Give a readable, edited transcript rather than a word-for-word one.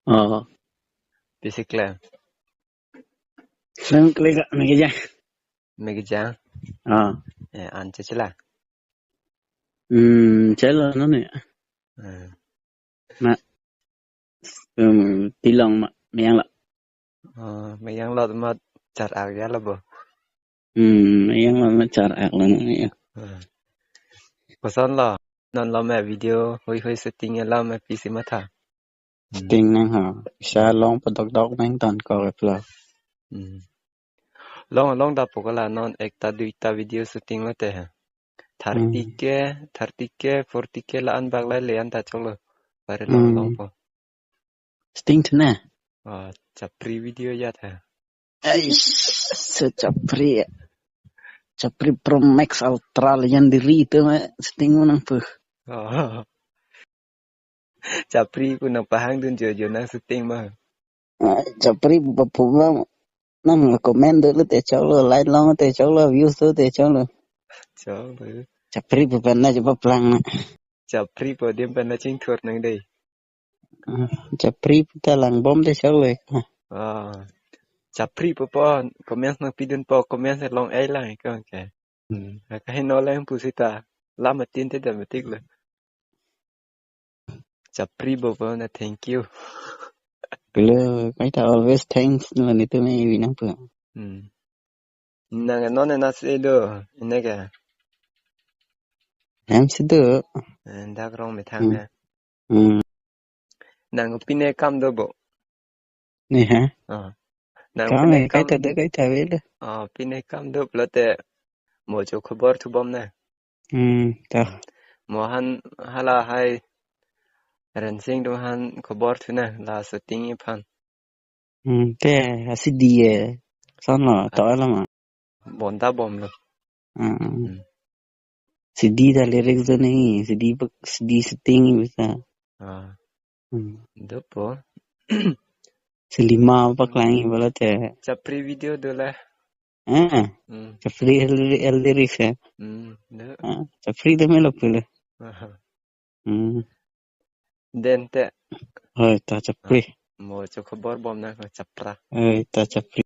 Ờ, Bicicleta. Slim klik này cái gì? Megijan. Ờ, An chila. Chết lên nó nè. Ừ. Mà, tí lòng mà, mẹ ăn lợ. Mấy yang lọt mà chặt ạc giá là bờ. Mẹ ăn lợ nó chặt ạc lên nè. Có son lọ. Non lo mẹ video hơi setting lo mẹ PC mà thà. Tình năng hả? Xa lòng bắt đọc năng tàn có gặp lợ. Long da pokala non ekta duita video shooting la te. 30K, 40K la an bagla le an ta cholo. Pare long po. Sting thế nè. Chapri video ya tha. Ây, Chapri. Chapri Pro Max Ultra yang diri itu mah Sting mo nang puh. Chapri ku nang pahang dun jo nang shooting ma. Chapri bapuma nang comment dulu te cholo, like long te cholo, views tu te cholo. Cholo. Chapri bukan na coba pelang na. Chapri po dim pa na ching thot nang day. Chapri puta lang bom te cholo. Chapri po comment nang pidun po comment sa long ay lang ikaw ke. Kahit no lang pusita. Lama tinte da matik la. Chapri po na thank you. Kalau kita always thanks lah itu nih binang tuh. Nang non na se do nega. Em situ. Ndak rong me thang na. Nang pine kam do bo. Nih ha. Nang Kam pine kam. cái ta về đó. Pine kam do plate. Mo cho khabar thu bom na. Ta. Mohan hala hai. Rensing do han khabar thu na la setting phan. Thế así đi. Sao nó tỏi lắm à? Bonda bom lo. Sidi ta lyrics tu नहीं sidi setting bisa. Do po. Selima apa klangi bola te. Chapri video do la. Chapri lyrics है. Chapri तो मैं लोग पहले. Den te. Ta chapri. Mo cho khabar bom na chapra. Ta chapri.